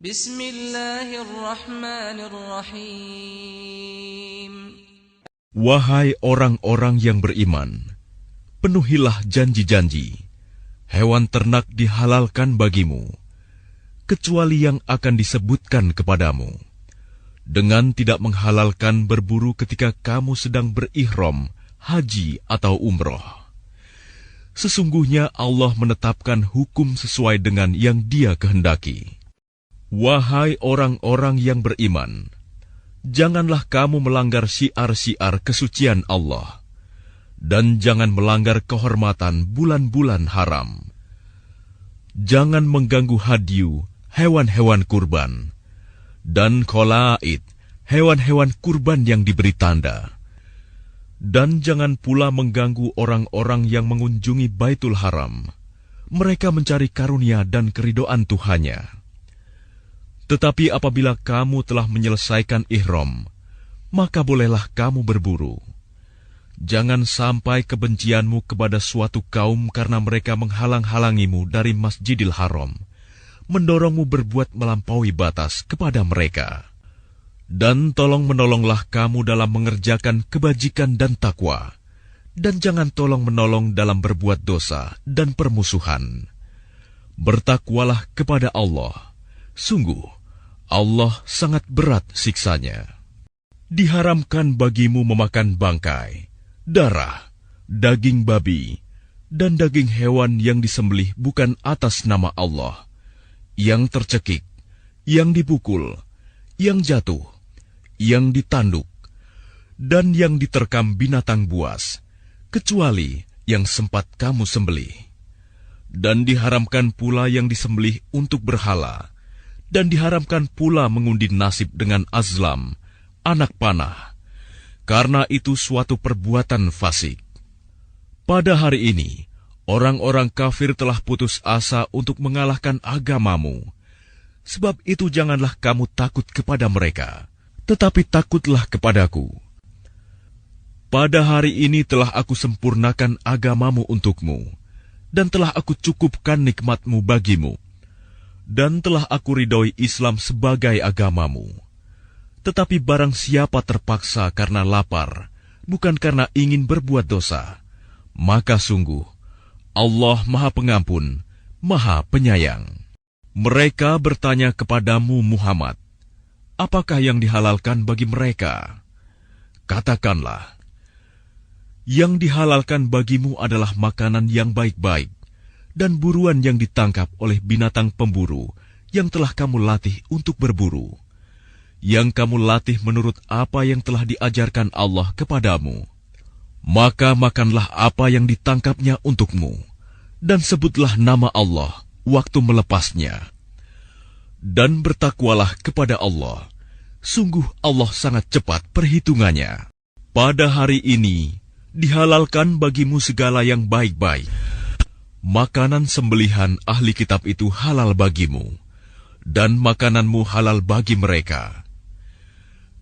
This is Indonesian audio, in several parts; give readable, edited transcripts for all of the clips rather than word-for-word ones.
Bismillahirrahmanirrahim. Wahai orang-orang yang beriman, penuhilah janji-janji. Hewan ternak dihalalkan bagimu, kecuali yang akan disebutkan kepadamu, dengan tidak menghalalkan berburu ketika kamu sedang berihram, haji atau umroh. Sesungguhnya Allah menetapkan hukum sesuai dengan yang Dia kehendaki. Wahai orang-orang yang beriman, janganlah kamu melanggar syiar-syiar kesucian Allah, dan jangan melanggar kehormatan bulan-bulan haram. Jangan mengganggu hadyu, hewan-hewan kurban, dan kholaid, hewan-hewan kurban yang diberi tanda. Dan jangan pula mengganggu orang-orang yang mengunjungi Baitul Haram. Mereka mencari karunia dan keridhaan Tuhannya. Tetapi apabila kamu telah menyelesaikan ihram, maka bolehlah kamu berburu. Jangan sampai kebencianmu kepada suatu kaum karena mereka menghalang-halangimu dari Masjidil Haram, mendorongmu berbuat melampaui batas kepada mereka. Dan tolong-menolonglah kamu dalam mengerjakan kebajikan dan takwa, dan jangan tolong-menolong dalam berbuat dosa dan permusuhan. Bertakwalah kepada Allah. Sungguh, Allah sangat berat siksanya. Diharamkan bagimu memakan bangkai, darah, daging babi, dan daging hewan yang disembelih bukan atas nama Allah, yang tercekik, yang dipukul, yang jatuh, yang ditanduk, dan yang diterkam binatang buas, kecuali yang sempat kamu sembelih. Dan diharamkan pula yang disembelih untuk berhala, dan diharamkan pula mengundi nasib dengan azlam, anak panah, karena itu suatu perbuatan fasik. Pada hari ini, orang-orang kafir telah putus asa untuk mengalahkan agamamu. Sebab itu janganlah kamu takut kepada mereka, tetapi takutlah kepadaku. Pada hari ini telah aku sempurnakan agamamu untukmu, dan telah aku cukupkan nikmatmu bagimu, dan telah aku ridhoi Islam sebagai agamamu. Tetapi barang siapa terpaksa karena lapar, bukan karena ingin berbuat dosa, maka sungguh Allah Maha Pengampun, Maha Penyayang. Mereka bertanya kepadamu Muhammad, apakah yang dihalalkan bagi mereka? Katakanlah, yang dihalalkan bagimu adalah makanan yang baik-baik, dan buruan yang ditangkap oleh binatang pemburu yang telah kamu latih untuk berburu, yang kamu latih menurut apa yang telah diajarkan Allah kepadamu. Maka makanlah apa yang ditangkapnya untukmu, dan sebutlah nama Allah waktu melepasnya. Dan bertakwalah kepada Allah. Sungguh Allah sangat cepat perhitungannya. Pada hari ini dihalalkan bagimu segala yang baik-baik. Makanan sembelihan ahli kitab itu halal bagimu, dan makananmu halal bagi mereka.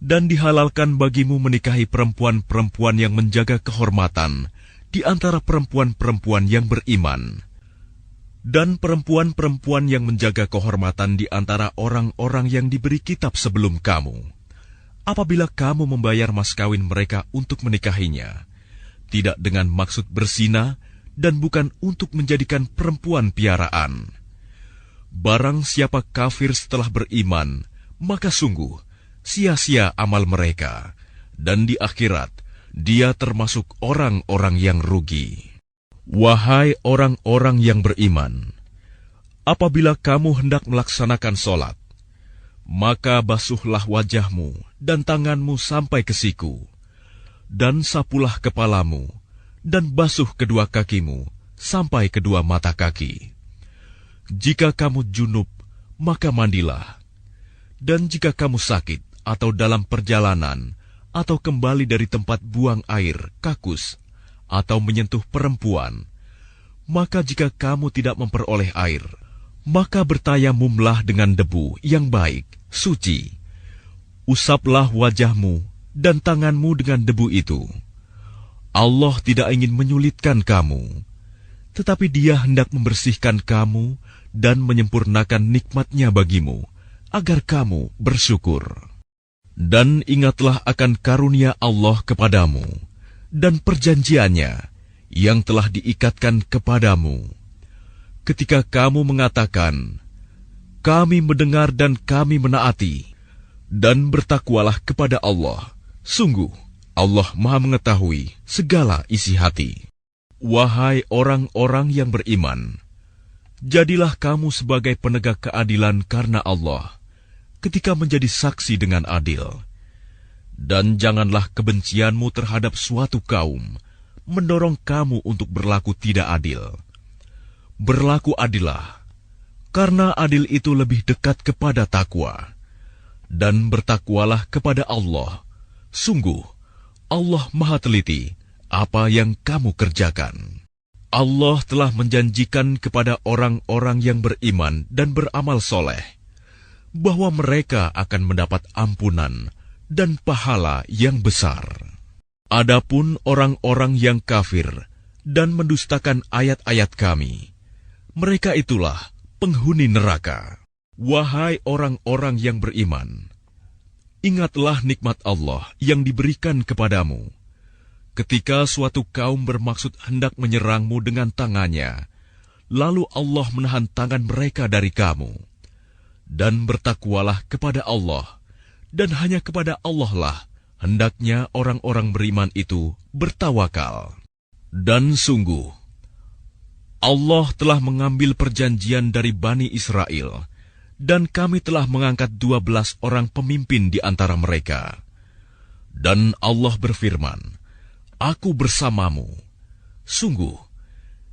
Dan dihalalkan bagimu menikahi perempuan-perempuan yang menjaga kehormatan di antara perempuan-perempuan yang beriman, dan perempuan-perempuan yang menjaga kehormatan di antara orang-orang yang diberi kitab sebelum kamu. Apabila kamu membayar mas kawin mereka untuk menikahinya, tidak dengan maksud berzina dan bukan untuk menjadikan perempuan piaraan. Barang siapa kafir setelah beriman, maka sungguh sia-sia amal mereka, dan di akhirat dia termasuk orang-orang yang rugi. Wahai orang-orang yang beriman, apabila kamu hendak melaksanakan sholat, maka basuhlah wajahmu dan tanganmu sampai ke siku, dan sapulah kepalamu, dan basuh kedua kakimu sampai kedua mata kaki. Jika kamu junub, maka mandilah. Dan jika kamu sakit atau dalam perjalanan, atau kembali dari tempat buang air, kakus, atau menyentuh perempuan, maka jika kamu tidak memperoleh air, maka bertayamumlah dengan debu yang baik, suci. Usaplah wajahmu dan tanganmu dengan debu itu. Allah tidak ingin menyulitkan kamu, tetapi Dia hendak membersihkan kamu dan menyempurnakan nikmat-Nya bagimu, agar kamu bersyukur. Dan ingatlah akan karunia Allah kepadamu dan perjanjiannya yang telah diikatkan kepadamu. Ketika kamu mengatakan, kami mendengar dan kami menaati, dan bertakwalah kepada Allah. Sungguh, Allah Maha mengetahui segala isi hati. Wahai orang-orang yang beriman, jadilah kamu sebagai penegak keadilan karena Allah, ketika menjadi saksi dengan adil. Dan janganlah kebencianmu terhadap suatu kaum mendorong kamu untuk berlaku tidak adil. Berlaku adillah, karena adil itu lebih dekat kepada takwa. Dan bertakwalah kepada Allah. Sungguh, Allah Maha teliti apa yang kamu kerjakan. Allah telah menjanjikan kepada orang-orang yang beriman dan beramal soleh bahwa mereka akan mendapat ampunan dan pahala yang besar. Adapun orang-orang yang kafir dan mendustakan ayat-ayat kami, mereka itulah penghuni neraka. Wahai orang-orang yang beriman, ingatlah nikmat Allah yang diberikan kepadamu. Ketika suatu kaum bermaksud hendak menyerangmu dengan tangannya, lalu Allah menahan tangan mereka dari kamu. Dan bertakwalah kepada Allah, dan hanya kepada Allah lah hendaknya orang-orang beriman itu bertawakal. Dan sungguh, Allah telah mengambil perjanjian dari Bani Israel, dan kami telah mengangkat 12 orang pemimpin di antara mereka. Dan Allah berfirman, Aku bersamamu. Sungguh,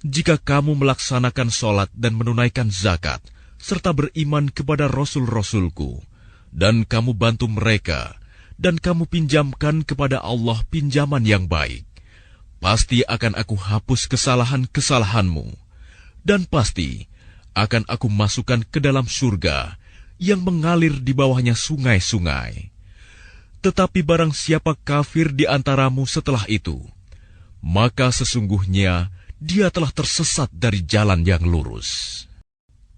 jika kamu melaksanakan sholat dan menunaikan zakat, serta beriman kepada Rasul-Rasulku, dan kamu bantu mereka, dan kamu pinjamkan kepada Allah pinjaman yang baik, pasti akan aku hapus kesalahan-kesalahanmu, dan pasti akan aku masukkan ke dalam surga yang mengalir di bawahnya sungai-sungai. Tetapi barang siapa kafir di antaramu setelah itu, maka sesungguhnya dia telah tersesat dari jalan yang lurus.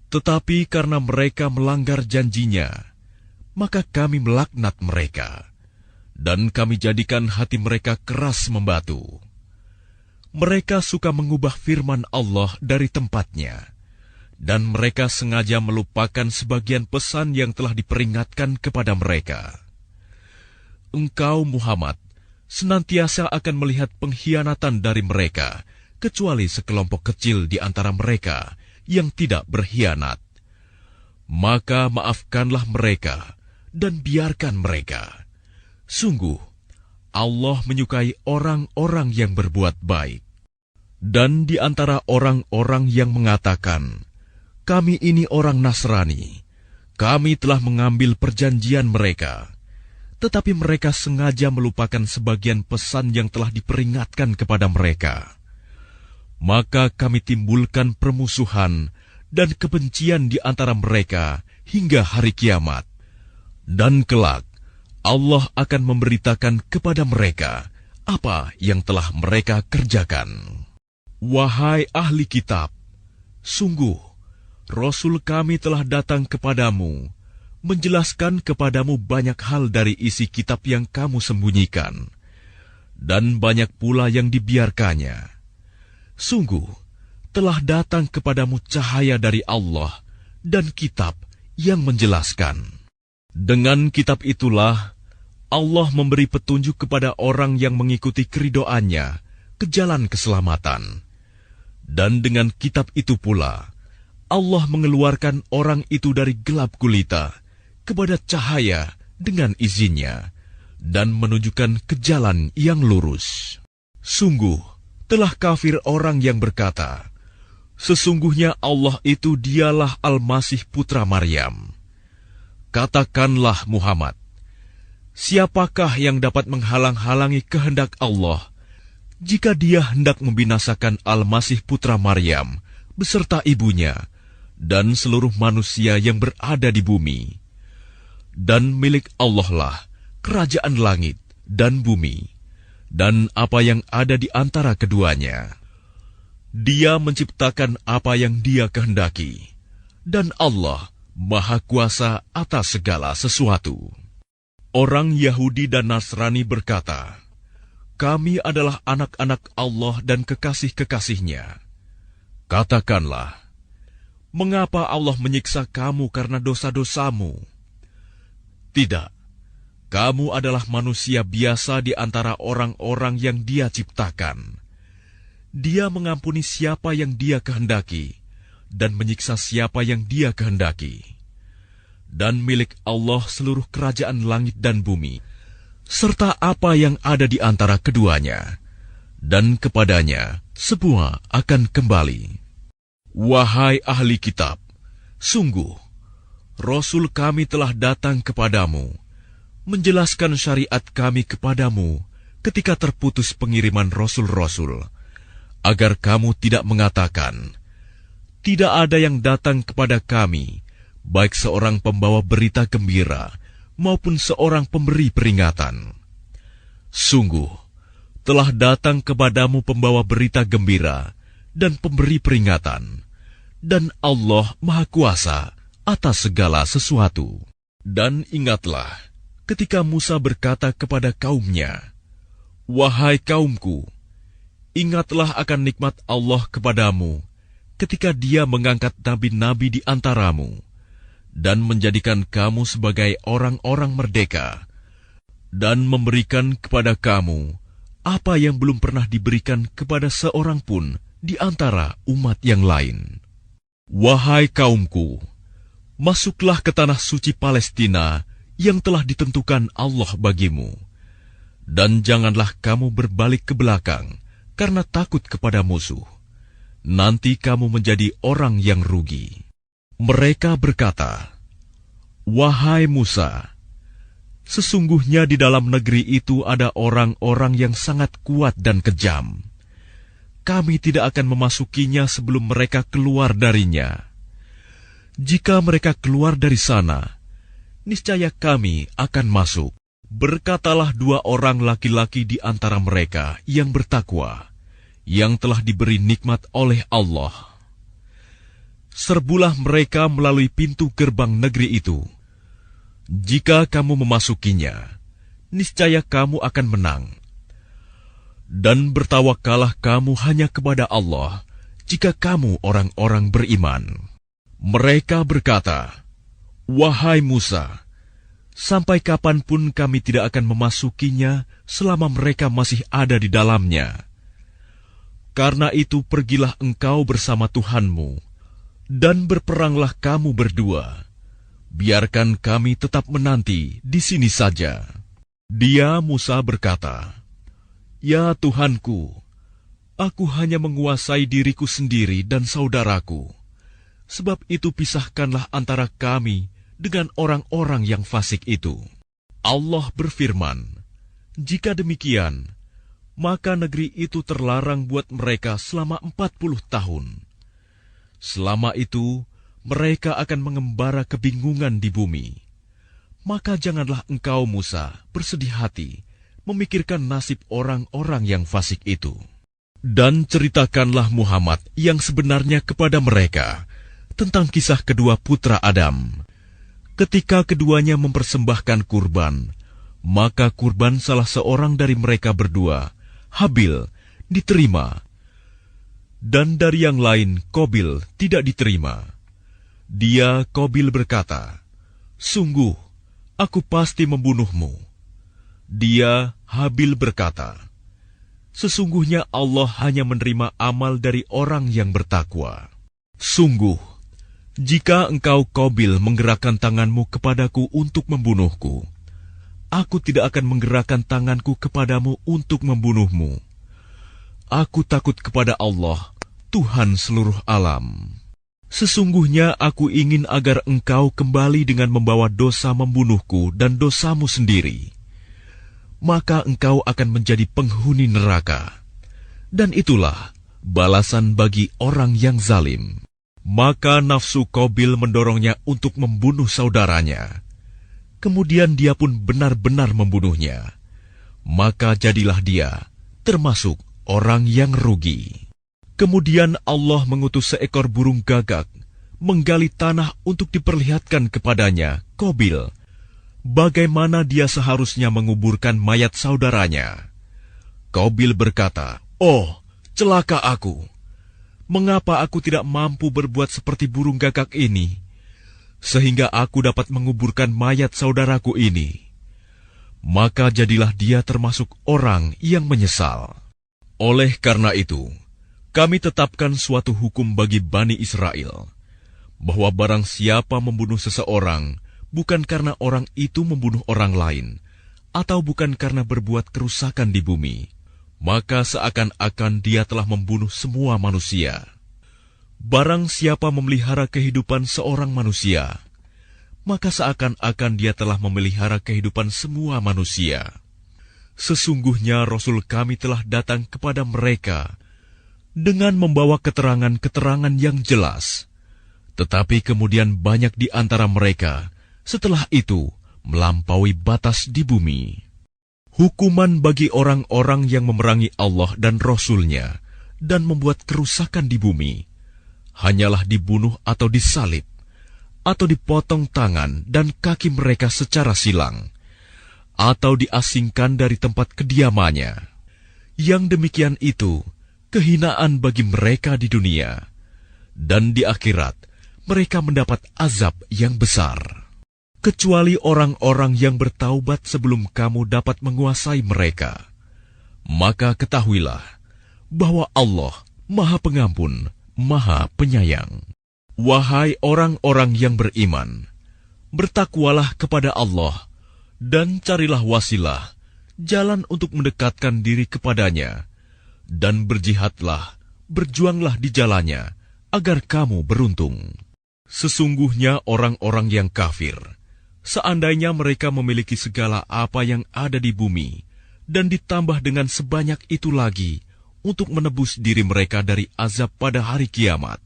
Tetapi karena mereka melanggar janjinya, maka kami melaknat mereka, dan kami jadikan hati mereka keras membatu. Mereka suka mengubah firman Allah dari tempatnya, dan mereka sengaja melupakan sebagian pesan yang telah diperingatkan kepada mereka. Engkau, Muhammad, senantiasa akan melihat pengkhianatan dari mereka, kecuali sekelompok kecil di antara mereka yang tidak berkhianat. Maka maafkanlah mereka dan biarkan mereka. Sungguh, Allah menyukai orang-orang yang berbuat baik. Dan di antara orang-orang yang mengatakan, kami ini orang Nasrani, kami telah mengambil perjanjian mereka, tetapi mereka sengaja melupakan sebagian pesan yang telah diperingatkan kepada mereka. Maka kami timbulkan permusuhan dan kebencian di antara mereka hingga hari kiamat. Dan kelak, Allah akan memberitakan kepada mereka apa yang telah mereka kerjakan. Wahai ahli kitab, sungguh, Rasul kami telah datang kepadamu, menjelaskan kepadamu banyak hal dari isi kitab yang kamu sembunyikan, dan banyak pula yang dibiarkannya. Sungguh, telah datang kepadamu cahaya dari Allah dan kitab yang menjelaskan. Dengan kitab itulah, Allah memberi petunjuk kepada orang yang mengikuti keridhoannya ke jalan keselamatan. Dan dengan kitab itu pula, Allah mengeluarkan orang itu dari gelap gulita kepada cahaya dengan izinnya, dan menunjukkan ke jalan yang lurus. Sungguh, telah kafir orang yang berkata, sesungguhnya Allah itu dialah Al-Masih putra Maryam. Katakanlah Muhammad, siapakah yang dapat menghalang-halangi kehendak Allah, jika dia hendak membinasakan Al-Masih putra Maryam beserta ibunya dan seluruh manusia yang berada di bumi? Dan milik Allah lah kerajaan langit dan bumi, dan apa yang ada di antara keduanya. Dia menciptakan apa yang Dia kehendaki, dan Allah Maha Kuasa atas segala sesuatu. Orang Yahudi dan Nasrani berkata, "Kami adalah anak-anak Allah dan kekasih-kekasih-Nya." Katakanlah, mengapa Allah menyiksa kamu karena dosa-dosamu? Tidak, kamu adalah manusia biasa di antara orang-orang yang Dia ciptakan. Dia mengampuni siapa yang Dia kehendaki, dan menyiksa siapa yang Dia kehendaki. Dan milik Allah seluruh kerajaan langit dan bumi, serta apa yang ada di antara keduanya, dan kepadanya semua akan kembali. Wahai ahli kitab, sungguh, Rasul kami telah datang kepadamu, menjelaskan syariat kami kepadamu ketika terputus pengiriman Rasul-Rasul, agar kamu tidak mengatakan, tidak ada yang datang kepada kami, baik seorang pembawa berita gembira maupun seorang pemberi peringatan. Sungguh, telah datang kepadamu pembawa berita gembira dan pemberi peringatan, dan Allah Maha Kuasa atas segala sesuatu. Dan ingatlah, ketika Musa berkata kepada kaumnya, "Wahai kaumku, ingatlah akan nikmat Allah kepadamu ketika Dia mengangkat nabi-nabi di antaramu, dan menjadikan kamu sebagai orang-orang merdeka, dan memberikan kepada kamu apa yang belum pernah diberikan kepada seorang pun di antara umat yang lain. Wahai kaumku, masuklah ke tanah suci Palestina yang telah ditentukan Allah bagimu, dan janganlah kamu berbalik ke belakang karena takut kepada musuh. Nanti kamu menjadi orang yang rugi." Mereka berkata, "Wahai Musa, sesungguhnya di dalam negeri itu ada orang-orang yang sangat kuat dan kejam. Kami tidak akan memasukinya sebelum mereka keluar darinya. Jika mereka keluar dari sana, niscaya kami akan masuk." Berkatalah dua orang laki-laki di antara mereka yang bertakwa, yang telah diberi nikmat oleh Allah. Serbulah mereka melalui pintu gerbang negeri itu. Jika kamu memasukinya, niscaya kamu akan menang. Dan bertawakkallah kamu hanya kepada Allah, jika kamu orang-orang beriman. Mereka berkata, "Wahai Musa, sampai kapanpun kami tidak akan memasukinya selama mereka masih ada di dalamnya. Karena itu pergilah engkau bersama Tuhanmu, dan berperanglah kamu berdua. Biarkan kami tetap menanti di sini saja." Dia, Musa, berkata, "Ya Tuhanku, aku hanya menguasai diriku sendiri dan saudaraku. Sebab itu pisahkanlah antara kami dengan orang-orang yang fasik itu." Allah berfirman, "Jika demikian, maka negeri itu terlarang buat mereka selama 40 tahun. Selama itu, mereka akan mengembara kebingungan di bumi. Maka janganlah engkau, Musa, bersedih hati memikirkan nasib orang-orang yang fasik itu. Dan ceritakanlah Muhammad yang sebenarnya kepada mereka tentang kisah kedua putra Adam. Ketika keduanya mempersembahkan kurban, maka kurban salah seorang dari mereka berdua, Habil, diterima, dan dari yang lain, Qabil, tidak diterima. Dia, Qabil, berkata, "Sungguh, aku pasti membunuhmu." Dia, Habil, berkata, "Sesungguhnya Allah hanya menerima amal dari orang yang bertakwa." Sungguh, jika engkau, Qabil, menggerakkan tanganmu kepadaku untuk membunuhku, aku tidak akan menggerakkan tanganku kepadamu untuk membunuhmu. Aku takut kepada Allah, Tuhan seluruh alam. Sesungguhnya aku ingin agar engkau kembali dengan membawa dosa membunuhku dan dosamu sendiri. Maka engkau akan menjadi penghuni neraka. Dan itulah balasan bagi orang yang zalim. Maka nafsu Qabil mendorongnya untuk membunuh saudaranya. Kemudian dia pun benar-benar membunuhnya. Maka jadilah dia termasuk orang yang rugi. Kemudian Allah mengutus seekor burung gagak menggali tanah untuk diperlihatkan kepadanya, Qabil, bagaimana dia seharusnya menguburkan mayat saudaranya. Qabil berkata, "Oh, celaka aku! Mengapa aku tidak mampu berbuat seperti burung gagak ini, sehingga aku dapat menguburkan mayat saudaraku ini?" Maka jadilah dia termasuk orang yang menyesal. Oleh karena itu, kami tetapkan suatu hukum bagi Bani Israel, bahwa barang siapa membunuh seseorang, bukan karena orang itu membunuh orang lain, atau bukan karena berbuat kerusakan di bumi, maka seakan-akan dia telah membunuh semua manusia. Barang siapa memelihara kehidupan seorang manusia, maka seakan-akan dia telah memelihara kehidupan semua manusia. Sesungguhnya Rasul kami telah datang kepada mereka dengan membawa keterangan-keterangan yang jelas. Tetapi kemudian banyak di antara mereka setelah itu melampaui batas di bumi. Hukuman bagi orang-orang yang memerangi Allah dan Rasul-Nya dan membuat kerusakan di bumi hanyalah dibunuh atau disalib, atau dipotong tangan dan kaki mereka secara silang, atau diasingkan dari tempat kediamannya. Yang demikian itu kehinaan bagi mereka di dunia, dan di akhirat mereka mendapat azab yang besar. Kecuali orang-orang yang bertaubat sebelum kamu dapat menguasai mereka, maka ketahuilah bahwa Allah Maha Pengampun, Maha Penyayang. Wahai orang-orang yang beriman, bertakwalah kepada Allah dan carilah wasilah, jalan untuk mendekatkan diri kepadanya, dan berjihadlah, berjuanglah di jalannya, agar kamu beruntung. Sesungguhnya orang-orang yang kafir, seandainya mereka memiliki segala apa yang ada di bumi, dan ditambah dengan sebanyak itu lagi untuk menebus diri mereka dari azab pada hari kiamat,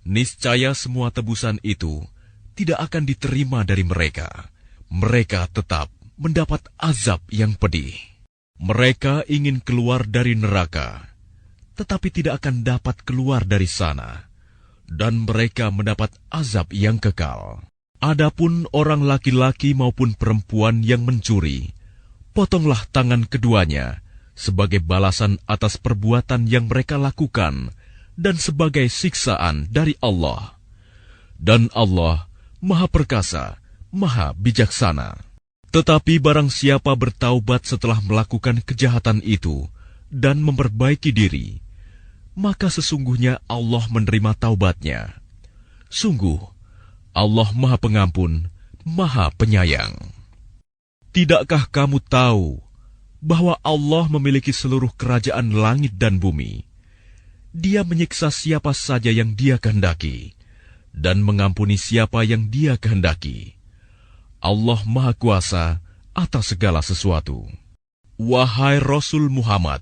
niscaya semua tebusan itu tidak akan diterima dari mereka. Mereka tetap mendapat azab yang pedih. Mereka ingin keluar dari neraka, tetapi tidak akan dapat keluar dari sana, dan mereka mendapat azab yang kekal. Adapun orang laki-laki maupun perempuan yang mencuri, potonglah tangan keduanya sebagai balasan atas perbuatan yang mereka lakukan, dan sebagai siksaan dari Allah. Dan Allah Maha Perkasa, Maha Bijaksana. Tetapi barang siapa bertaubat setelah melakukan kejahatan itu dan memperbaiki diri, maka sesungguhnya Allah menerima taubatnya. Sungguh, Allah Maha Pengampun, Maha Penyayang. Tidakkah kamu tahu bahwa Allah memiliki seluruh kerajaan langit dan bumi? Dia menyiksa siapa saja yang Dia kehendaki, dan mengampuni siapa yang Dia kehendaki. Allah Maha Kuasa atas segala sesuatu. Wahai Rasul Muhammad,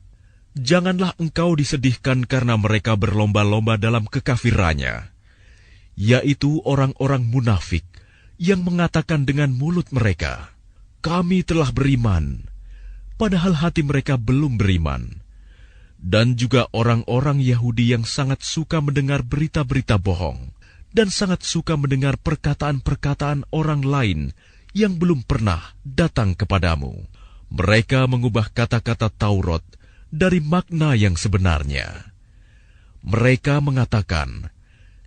janganlah engkau disedihkan karena mereka berlomba-lomba dalam kekafirannya, yaitu orang-orang munafik yang mengatakan dengan mulut mereka, "Kami telah beriman," padahal hati mereka belum beriman. Dan juga orang-orang Yahudi yang sangat suka mendengar berita-berita bohong, dan sangat suka mendengar perkataan-perkataan orang lain yang belum pernah datang kepadamu. Mereka mengubah kata-kata Taurat dari makna yang sebenarnya. Mereka mengatakan,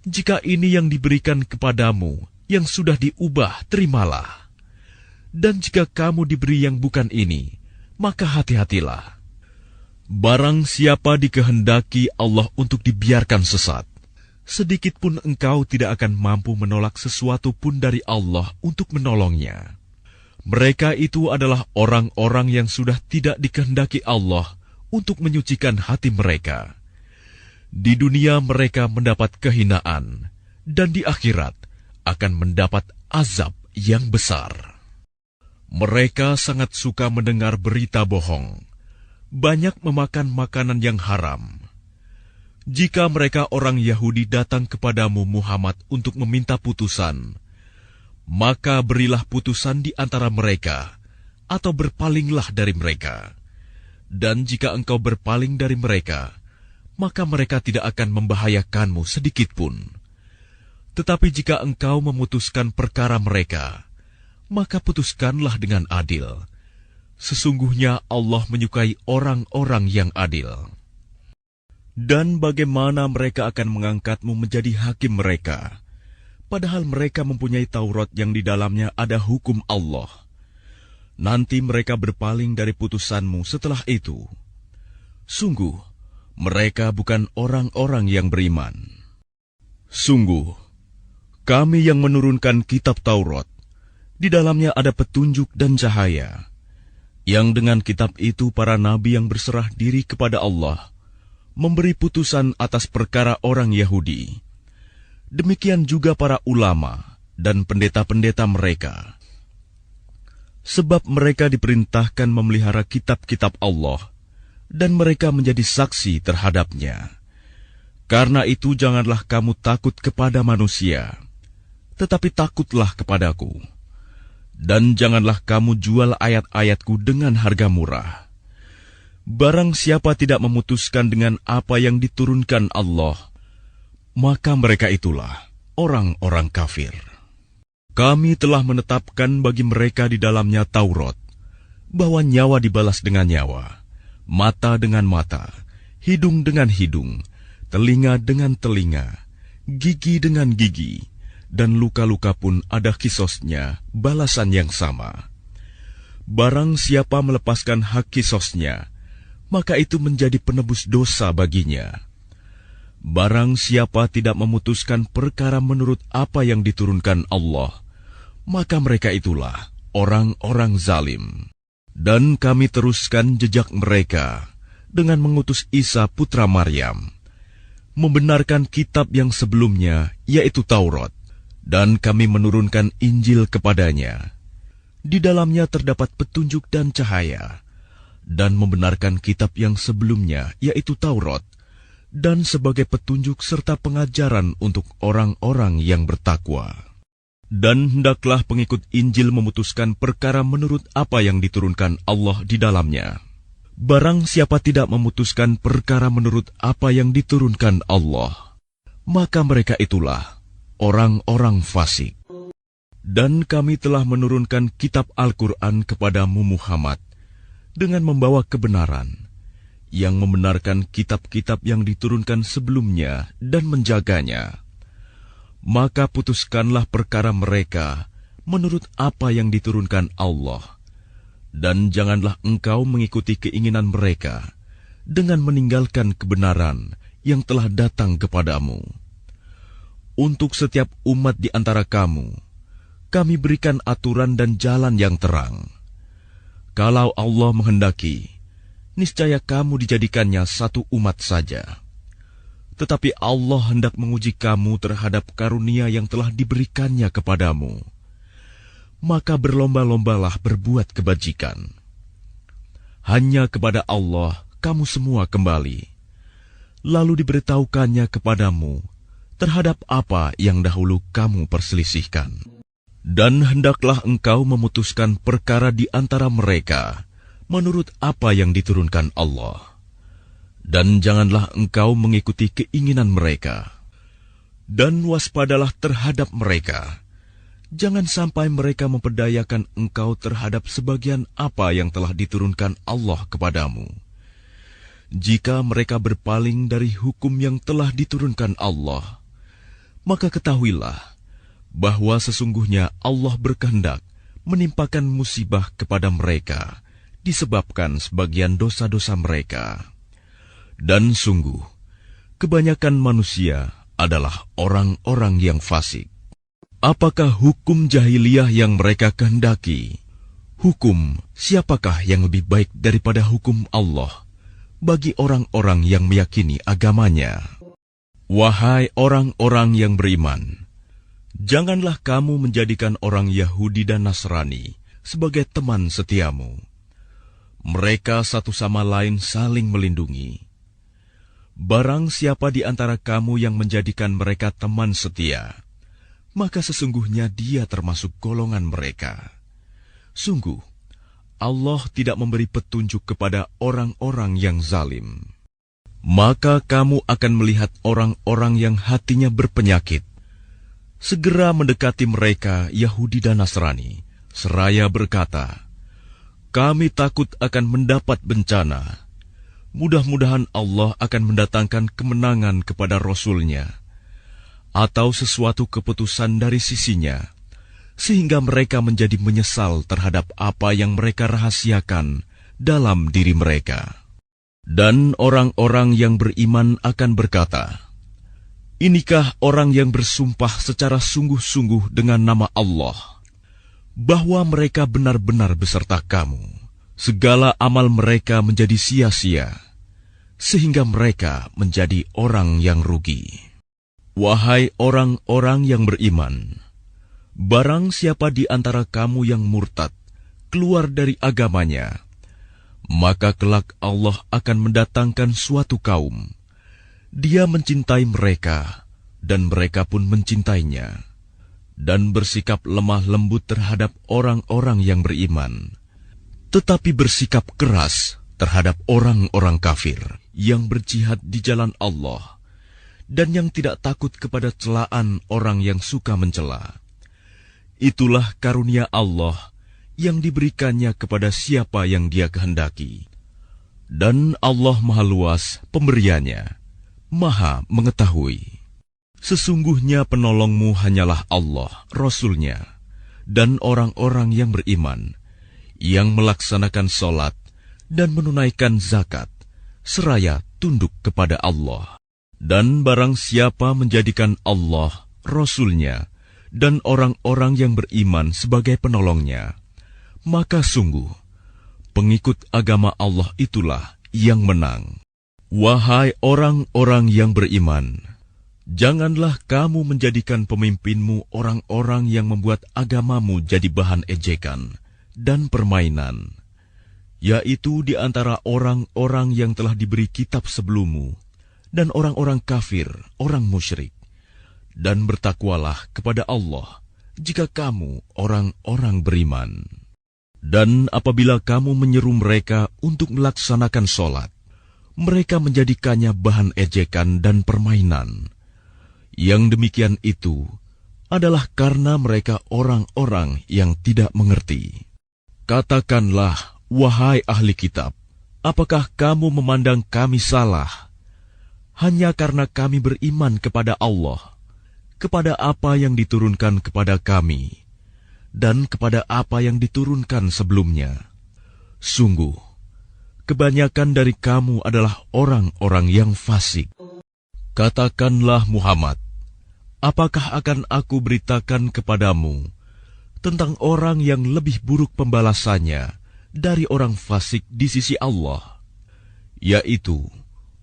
"Jika ini yang diberikan kepadamu, yang sudah diubah, terimalah. Dan jika kamu diberi yang bukan ini, maka hati-hatilah. Barang siapa dikehendaki Allah untuk dibiarkan sesat, sedikit pun engkau tidak akan mampu menolak sesuatu pun dari Allah untuk menolongnya. Mereka itu adalah orang-orang yang sudah tidak dikehendaki Allah untuk menyucikan hati mereka. Di dunia mereka mendapat kehinaan, dan di akhirat akan mendapat azab yang besar." Mereka sangat suka mendengar berita bohong, banyak memakan makanan yang haram. Jika mereka orang Yahudi datang kepadamu Muhammad untuk meminta putusan, maka berilah putusan di antara mereka, atau berpalinglah dari mereka. Dan jika engkau berpaling dari mereka, maka mereka tidak akan membahayakanmu sedikitpun. Tetapi jika engkau memutuskan perkara mereka, maka putuskanlah dengan adil. Sesungguhnya Allah menyukai orang-orang yang adil. Dan bagaimana mereka akan mengangkatmu menjadi hakim mereka, padahal mereka mempunyai Taurat yang di dalamnya ada hukum Allah. Nanti mereka berpaling dari putusanmu setelah itu. Sungguh, mereka bukan orang-orang yang beriman. Sungguh, kami yang menurunkan kitab Taurat, di dalamnya ada petunjuk dan cahaya, yang dengan kitab itu para nabi yang berserah diri kepada Allah memberi putusan atas perkara orang Yahudi. Demikian juga para ulama dan pendeta-pendeta mereka. Sebab mereka diperintahkan memelihara kitab-kitab Allah, dan mereka menjadi saksi terhadapnya. Karena itu janganlah kamu takut kepada manusia, tetapi takutlah kepadaku. Dan janganlah kamu jual ayat-ayatku dengan harga murah. Barang siapa tidak memutuskan dengan apa yang diturunkan Allah, maka mereka itulah orang-orang kafir. Kami telah menetapkan bagi mereka di dalamnya Taurat, bahwa nyawa dibalas dengan nyawa, mata dengan mata, hidung dengan hidung, telinga dengan telinga, gigi dengan gigi, dan luka-luka pun ada kisosnya, balasan yang sama. Barang siapa melepaskan hak kisosnya, maka itu menjadi penebus dosa baginya. Barang siapa tidak memutuskan perkara menurut apa yang diturunkan Allah, maka mereka itulah orang-orang zalim. Dan kami teruskan jejak mereka dengan mengutus Isa putra Maryam, membenarkan kitab yang sebelumnya, yaitu Taurat, dan kami menurunkan Injil kepadanya. Di dalamnya terdapat petunjuk dan cahaya, dan membenarkan kitab yang sebelumnya, yaitu Taurat, dan sebagai petunjuk serta pengajaran untuk orang-orang yang bertakwa. Dan hendaklah pengikut Injil memutuskan perkara menurut apa yang diturunkan Allah di dalamnya. Barang siapa tidak memutuskan perkara menurut apa yang diturunkan Allah, maka mereka itulah orang-orang fasik. Dan kami telah menurunkan kitab Al-Quran kepadamu Muhammad dengan membawa kebenaran, yang membenarkan kitab-kitab yang diturunkan sebelumnya dan menjaganya. Maka putuskanlah perkara mereka menurut apa yang diturunkan Allah, dan janganlah engkau mengikuti keinginan mereka dengan meninggalkan kebenaran yang telah datang kepadamu. Untuk setiap umat di antara kamu, kami berikan aturan dan jalan yang terang. Kalau Allah menghendaki, niscaya kamu dijadikannya satu umat saja. Tetapi Allah hendak menguji kamu terhadap karunia yang telah diberikannya kepadamu. Maka berlomba-lombalah berbuat kebajikan. Hanya kepada Allah kamu semua kembali. Lalu diberitahukannya kepadamu terhadap apa yang dahulu kamu perselisihkan. Dan hendaklah engkau memutuskan perkara di antara mereka menurut apa yang diturunkan Allah. Dan janganlah engkau mengikuti keinginan mereka. Dan waspadalah terhadap mereka. Jangan sampai mereka memperdayakan engkau terhadap sebagian apa yang telah diturunkan Allah kepadamu. Jika mereka berpaling dari hukum yang telah diturunkan Allah, maka ketahuilah bahwa sesungguhnya Allah berkehendak menimpakan musibah kepada mereka disebabkan sebagian dosa-dosa mereka. Dan sungguh, kebanyakan manusia adalah orang-orang yang fasik. Apakah hukum jahiliyah yang mereka kehendaki? Hukum siapakah yang lebih baik daripada hukum Allah bagi orang-orang yang meyakini agamanya? Wahai orang-orang yang beriman, janganlah kamu menjadikan orang Yahudi dan Nasrani sebagai teman setiamu. Mereka satu sama lain saling melindungi. Barang siapa di antara kamu yang menjadikan mereka teman setia, maka sesungguhnya dia termasuk golongan mereka. Sungguh, Allah tidak memberi petunjuk kepada orang-orang yang zalim. Maka kamu akan melihat orang-orang yang hatinya berpenyakit, segera mendekati mereka Yahudi dan Nasrani, seraya berkata, "Kami takut akan mendapat bencana. Mudah-mudahan Allah akan mendatangkan kemenangan kepada Rasul-Nya, atau sesuatu keputusan dari sisinya, sehingga mereka menjadi menyesal terhadap apa yang mereka rahasiakan dalam diri mereka." Dan orang-orang yang beriman akan berkata, "Inikah orang yang bersumpah secara sungguh-sungguh dengan nama Allah, bahwa mereka benar-benar beserta kamu. Segala amal mereka menjadi sia-sia, sehingga mereka menjadi orang yang rugi." Wahai orang-orang yang beriman, barang siapa di antara kamu yang murtad, keluar dari agamanya, maka kelak Allah akan mendatangkan suatu kaum. Dia mencintai mereka, dan mereka pun mencintainya, dan bersikap lemah lembut terhadap orang-orang yang beriman, tetapi bersikap keras terhadap orang-orang kafir yang berjihad di jalan Allah, dan yang tidak takut kepada celaan orang yang suka mencela. Itulah karunia Allah yang diberikannya kepada siapa yang Dia kehendaki. Dan Allah Maha Luas pemberiannya, Maha mengetahui. Sesungguhnya penolongmu hanyalah Allah, Rasul-Nya, dan orang-orang yang beriman, yang melaksanakan sholat dan menunaikan zakat, seraya tunduk kepada Allah. Dan barang siapa menjadikan Allah, Rasul-Nya, dan orang-orang yang beriman sebagai penolongnya, maka sungguh, pengikut agama Allah itulah yang menang. Wahai orang-orang yang beriman, janganlah kamu menjadikan pemimpinmu orang-orang yang membuat agamamu jadi bahan ejekan dan permainan, yaitu di antara orang-orang yang telah diberi kitab sebelummu, dan orang-orang kafir, orang musyrik. Dan bertakwalah kepada Allah jika kamu orang-orang beriman. Dan apabila kamu menyeru mereka untuk melaksanakan sholat, mereka menjadikannya bahan ejekan dan permainan. Yang demikian itu adalah karena mereka orang-orang yang tidak mengerti. Katakanlah, wahai ahli kitab, apakah kamu memandang kami salah hanya karena kami beriman kepada Allah, kepada apa yang diturunkan kepada kami, dan kepada apa yang diturunkan sebelumnya? Sungguh, kebanyakan dari kamu adalah orang-orang yang fasik. Katakanlah Muhammad, apakah akan aku beritakan kepadamu tentang orang yang lebih buruk pembalasannya dari orang fasik di sisi Allah, yaitu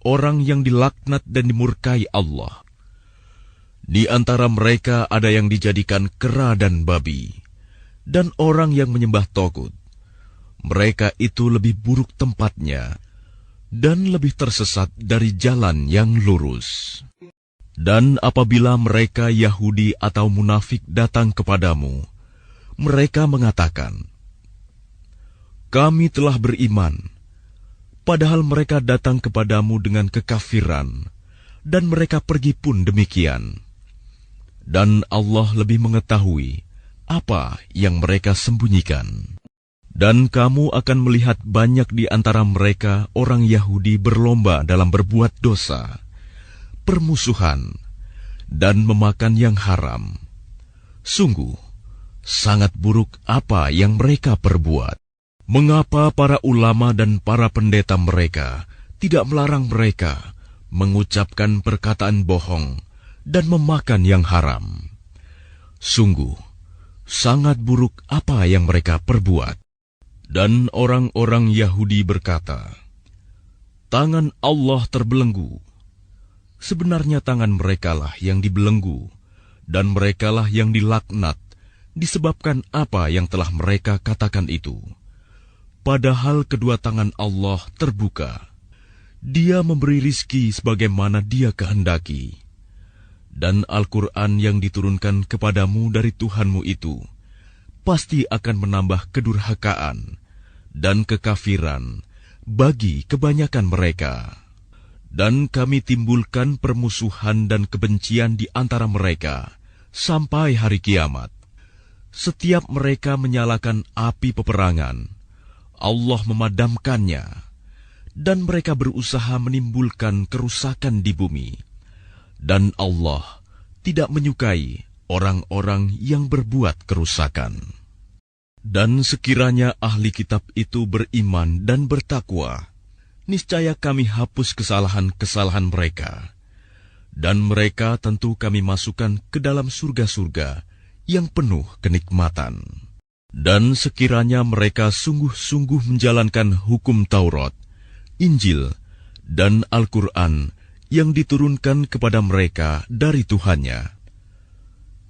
orang yang dilaknat dan dimurkai Allah. Di antara mereka ada yang dijadikan kera dan babi, dan orang yang menyembah togut. Mereka itu lebih buruk tempatnya, dan lebih tersesat dari jalan yang lurus. Dan apabila mereka Yahudi atau munafik datang kepadamu, mereka mengatakan, "Kami telah beriman," padahal mereka datang kepadamu dengan kekafiran, dan mereka pergi pun demikian. Dan Allah lebih mengetahui apa yang mereka sembunyikan. Dan kamu akan melihat banyak di antara mereka orang Yahudi berlomba dalam berbuat dosa, permusuhan, dan memakan yang haram. Sungguh, sangat buruk apa yang mereka perbuat. Mengapa para ulama dan para pendeta mereka tidak melarang mereka mengucapkan perkataan bohong dan memakan yang haram? Sungguh, sangat buruk apa yang mereka perbuat. Dan orang-orang Yahudi berkata, "Tangan Allah terbelenggu." Sebenarnya tangan merekalah yang dibelenggu, dan merekalah yang dilaknat, disebabkan apa yang telah mereka katakan itu. Padahal kedua tangan Allah terbuka. Dia memberi rizki sebagaimana Dia kehendaki. Dan Al-Quran yang diturunkan kepadamu dari Tuhanmu itu pasti akan menambah kedurhakaan dan kekafiran bagi kebanyakan mereka. Dan kami timbulkan permusuhan dan kebencian di antara mereka sampai hari kiamat. Setiap mereka menyalakan api peperangan, Allah memadamkannya, dan mereka berusaha menimbulkan kerusakan di bumi. Dan Allah tidak menyukai orang-orang yang berbuat kerusakan. Dan sekiranya ahli kitab itu beriman dan bertakwa, niscaya kami hapus kesalahan-kesalahan mereka. Dan mereka tentu kami masukkan ke dalam surga-surga yang penuh kenikmatan. Dan sekiranya mereka sungguh-sungguh menjalankan hukum Taurat, Injil, dan Al-Quran yang diturunkan kepada mereka dari Tuhannya,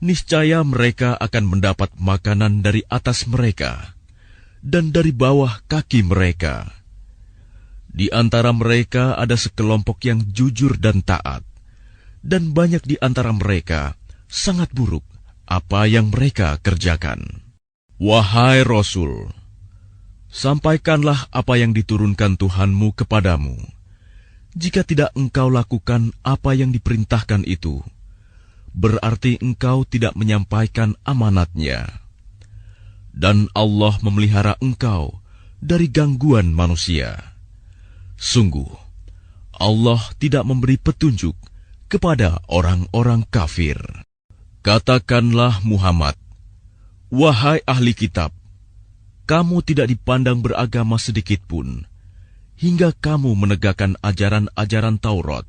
niscaya mereka akan mendapat makanan dari atas mereka dan dari bawah kaki mereka. Di antara mereka ada sekelompok yang jujur dan taat, dan banyak di antara mereka sangat buruk apa yang mereka kerjakan. Wahai Rasul, sampaikanlah apa yang diturunkan Tuhanmu kepadamu. Jika tidak engkau lakukan apa yang diperintahkan itu, berarti engkau tidak menyampaikan amanatnya. Dan Allah memelihara engkau dari gangguan manusia. Sungguh, Allah tidak memberi petunjuk kepada orang-orang kafir. Katakanlah Muhammad, wahai ahli kitab, kamu tidak dipandang beragama sedikitpun, hingga kamu menegakkan ajaran-ajaran Taurat,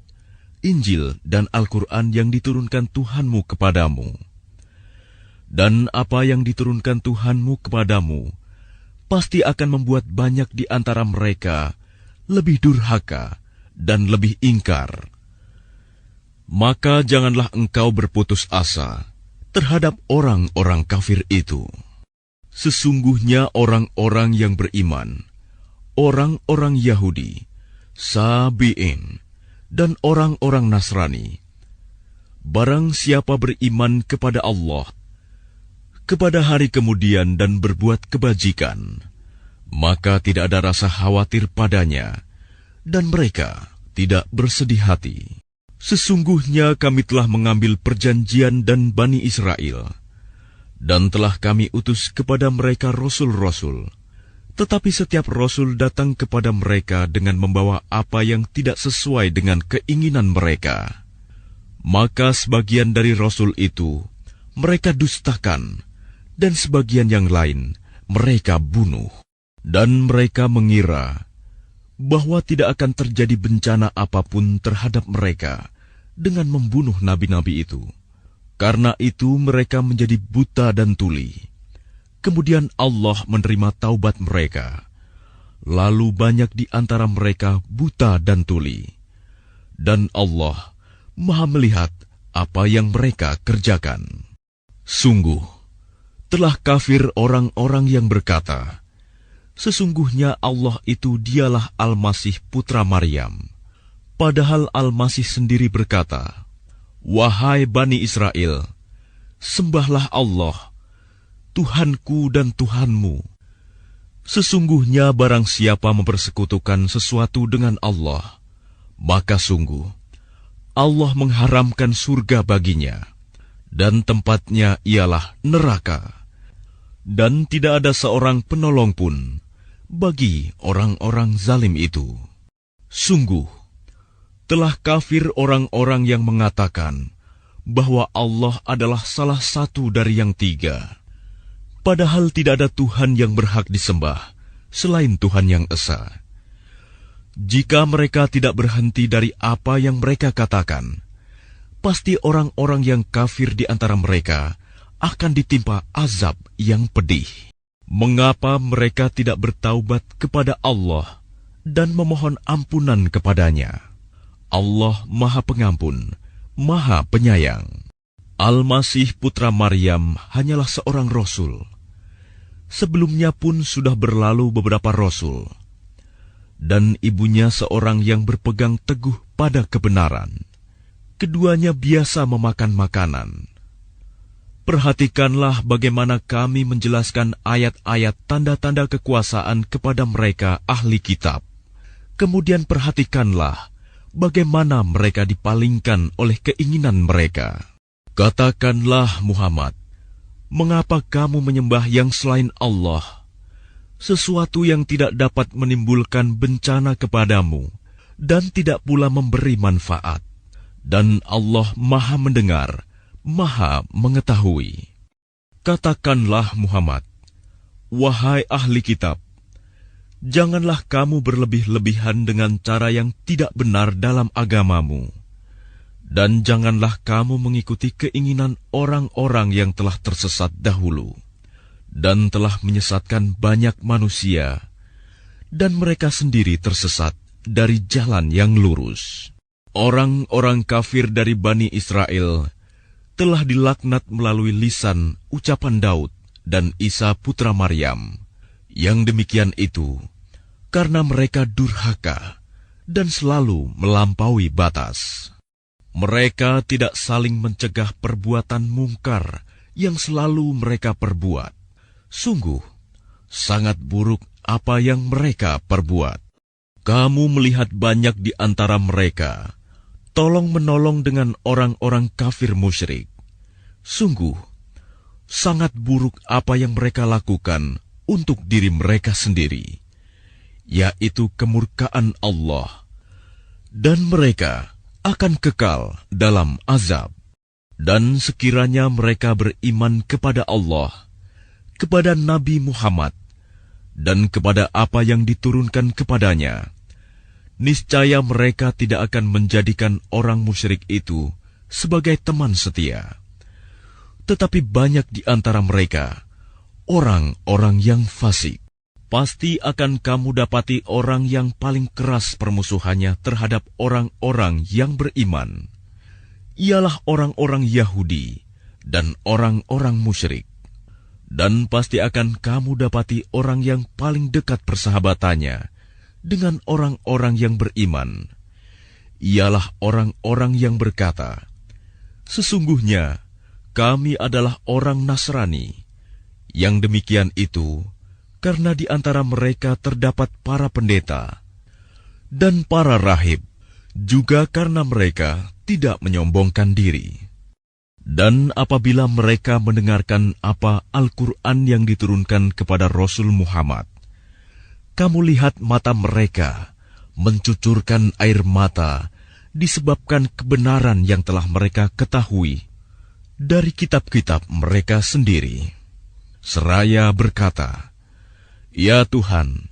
Injil, dan Al-Quran yang diturunkan Tuhanmu kepadamu. Dan apa yang diturunkan Tuhanmu kepadamu pasti akan membuat banyak di antara mereka lebih durhaka dan lebih ingkar. Maka janganlah engkau berputus asa terhadap orang-orang kafir itu. Sesungguhnya orang-orang yang beriman, orang-orang Yahudi, Sabi'in, dan orang-orang Nasrani, barang siapa beriman kepada Allah, kepada hari kemudian dan berbuat kebajikan, maka tidak ada rasa khawatir padanya, dan mereka tidak bersedih hati. Sesungguhnya kami telah mengambil perjanjian dan Bani Israel, dan telah kami utus kepada mereka rasul-rasul. Tetapi setiap rasul datang kepada mereka dengan membawa apa yang tidak sesuai dengan keinginan mereka. Maka sebagian dari rasul itu mereka dustakan, dan sebagian yang lain mereka bunuh. Dan mereka mengira bahwa tidak akan terjadi bencana apapun terhadap mereka dengan membunuh nabi-nabi itu. Karena itu mereka menjadi buta dan tuli. Kemudian Allah menerima taubat mereka. Lalu banyak di antara mereka buta dan tuli. Dan Allah Maha melihat apa yang mereka kerjakan. Sungguh, telah kafir orang-orang yang berkata, sesungguhnya Allah itu dialah Al-Masih putra Maryam. Padahal Al-Masih sendiri berkata, wahai Bani Israel, sembahlah Allah, Tuhanku dan Tuhanmu. Sesungguhnya barang siapa mempersekutukan sesuatu dengan Allah, maka sungguh Allah mengharamkan surga baginya, dan tempatnya ialah neraka. Dan tidak ada seorang penolong pun bagi orang-orang zalim itu. Sungguh, telah kafir orang-orang yang mengatakan bahwa Allah adalah salah satu dari yang tiga. Padahal tidak ada Tuhan yang berhak disembah selain Tuhan yang esa. Jika mereka tidak berhenti dari apa yang mereka katakan, pasti orang-orang yang kafir di antara mereka akan ditimpa azab yang pedih. Mengapa mereka tidak bertaubat kepada Allah dan memohon ampunan kepadanya? Allah Maha Pengampun, Maha Penyayang. Al-Masih putra Maryam hanyalah seorang rasul. Sebelumnya pun sudah berlalu beberapa rasul, dan ibunya seorang yang berpegang teguh pada kebenaran. Keduanya biasa memakan makanan. Perhatikanlah bagaimana kami menjelaskan ayat-ayat tanda-tanda kekuasaan kepada mereka ahli kitab. Kemudian perhatikanlah bagaimana mereka dipalingkan oleh keinginan mereka. Katakanlah Muhammad, mengapa kamu menyembah yang selain Allah, sesuatu yang tidak dapat menimbulkan bencana kepadamu dan tidak pula memberi manfaat, dan Allah Maha Mendengar, Maha Mengetahui. Katakanlah Muhammad, wahai ahli kitab, janganlah kamu berlebih-lebihan dengan cara yang tidak benar dalam agamamu. Dan janganlah kamu mengikuti keinginan orang-orang yang telah tersesat dahulu dan telah menyesatkan banyak manusia, dan mereka sendiri tersesat dari jalan yang lurus. Orang-orang kafir dari Bani Israel telah dilaknat melalui lisan ucapan Daud dan Isa putra Maryam. Yang demikian itu karena mereka durhaka dan selalu melampaui batas. Mereka tidak saling mencegah perbuatan mungkar yang selalu mereka perbuat. Sungguh, sangat buruk apa yang mereka perbuat. Kamu melihat banyak di antara mereka tolong-menolong dengan orang-orang kafir musyrik. Sungguh, sangat buruk apa yang mereka lakukan untuk diri mereka sendiri, yaitu kemurkaan Allah. Dan mereka akan kekal dalam azab. Dan sekiranya mereka beriman kepada Allah, kepada Nabi Muhammad, dan kepada apa yang diturunkan kepadanya, niscaya mereka tidak akan menjadikan orang musyrik itu sebagai teman setia. Tetapi banyak di antara mereka orang-orang yang fasik. Pasti akan kamu dapati orang yang paling keras permusuhannya terhadap orang-orang yang beriman. Ialah orang-orang Yahudi dan orang-orang musyrik. Dan pasti akan kamu dapati orang yang paling dekat persahabatannya dengan orang-orang yang beriman. Ialah orang-orang yang berkata, sesungguhnya kami adalah orang Nasrani. Yang demikian itu karena di antara mereka terdapat para pendeta dan para rahib, juga karena mereka tidak menyombongkan diri. Dan apabila mereka mendengarkan apa Al-Quran yang diturunkan kepada Rasul Muhammad, kamu lihat mata mereka mencucurkan air mata disebabkan kebenaran yang telah mereka ketahui dari kitab-kitab mereka sendiri. Seraya berkata, ya Tuhan,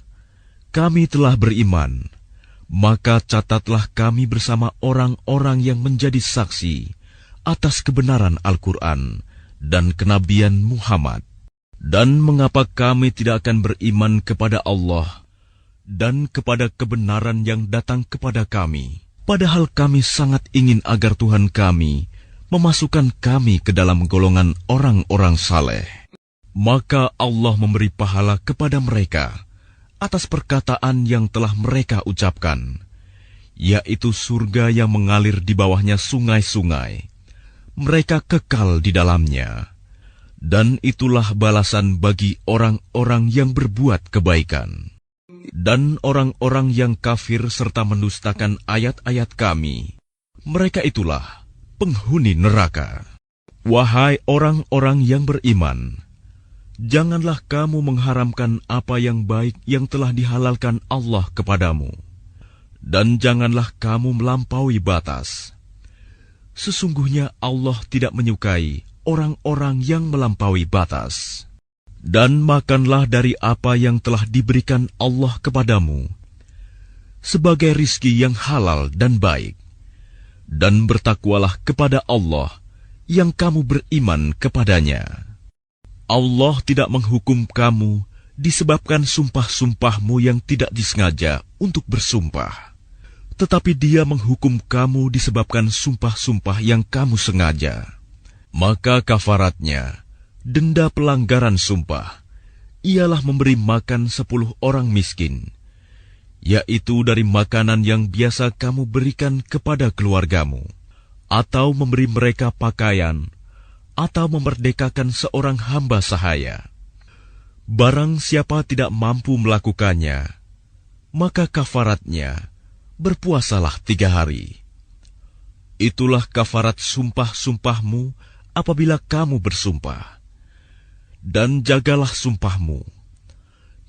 kami telah beriman, maka catatlah kami bersama orang-orang yang menjadi saksi atas kebenaran Al-Quran dan kenabian Muhammad. Dan mengapa kami tidak akan beriman kepada Allah dan kepada kebenaran yang datang kepada kami, padahal kami sangat ingin agar Tuhan kami memasukkan kami ke dalam golongan orang-orang saleh. Maka Allah memberi pahala kepada mereka atas perkataan yang telah mereka ucapkan, yaitu surga yang mengalir di bawahnya sungai-sungai. Mereka kekal di dalamnya, dan itulah balasan bagi orang-orang yang berbuat kebaikan. Dan orang-orang yang kafir serta mendustakan ayat-ayat kami, mereka itulah penghuni neraka. Wahai orang-orang yang beriman, janganlah kamu mengharamkan apa yang baik yang telah dihalalkan Allah kepadamu, dan janganlah kamu melampaui batas. Sesungguhnya Allah tidak menyukai orang-orang yang melampaui batas. Dan makanlah dari apa yang telah diberikan Allah kepadamu sebagai rizki yang halal dan baik. Dan bertakwalah kepada Allah yang kamu beriman kepadanya. Allah tidak menghukum kamu disebabkan sumpah-sumpahmu yang tidak disengaja untuk bersumpah, tetapi Dia menghukum kamu disebabkan sumpah-sumpah yang kamu sengaja. Maka kafaratnya, denda pelanggaran sumpah, ialah memberi makan 10 orang miskin, yaitu dari makanan yang biasa kamu berikan kepada keluargamu, atau memberi mereka pakaian, atau memerdekakan seorang hamba sahaya. Barang siapa tidak mampu melakukannya, maka kafaratnya berpuasalah 3 hari. Itulah kafarat sumpah-sumpahmu apabila kamu bersumpah. Dan jagalah sumpahmu.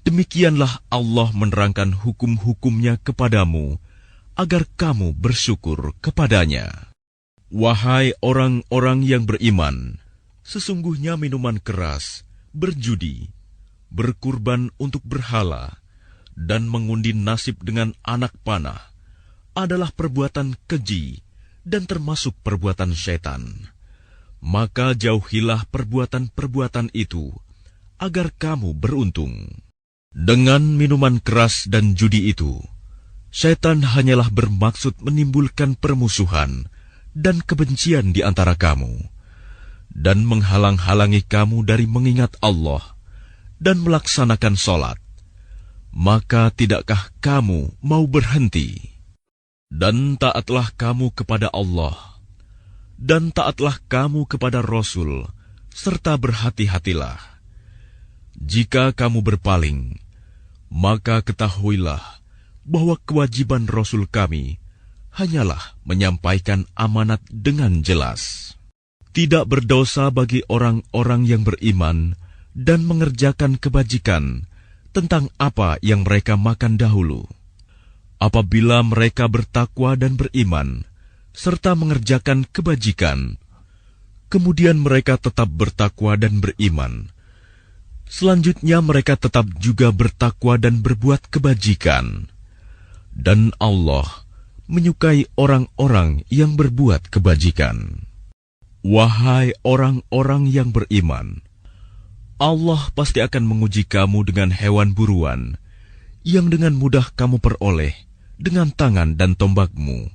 Demikianlah Allah menerangkan hukum-hukumnya kepadamu, agar kamu bersyukur kepadanya. Wahai orang-orang yang beriman, sesungguhnya minuman keras, berjudi, berkurban untuk berhala, dan mengundi nasib dengan anak panah adalah perbuatan keji dan termasuk perbuatan syaitan. Maka jauhilah perbuatan-perbuatan itu, agar kamu beruntung. Dengan minuman keras dan judi itu, syaitan hanyalah bermaksud menimbulkan permusuhan dan kebencian di antara kamu, dan menghalang-halangi kamu dari mengingat Allah dan melaksanakan sholat. Maka tidakkah kamu mau berhenti? Dan taatlah kamu kepada Allah, dan taatlah kamu kepada Rasul, serta berhati-hatilah. Jika kamu berpaling, maka ketahuilah bahwa kewajiban Rasul kami hanyalah menyampaikan amanat dengan jelas. Tidak berdosa bagi orang-orang yang beriman dan mengerjakan kebajikan tentang apa yang mereka makan dahulu. Apabila mereka bertakwa dan beriman, serta mengerjakan kebajikan, kemudian mereka tetap bertakwa dan beriman. Selanjutnya mereka tetap juga bertakwa dan berbuat kebajikan. Dan Allah menyukai orang-orang yang berbuat kebajikan. Wahai orang-orang yang beriman, Allah pasti akan menguji kamu dengan hewan buruan, yang dengan mudah kamu peroleh dengan tangan dan tombakmu,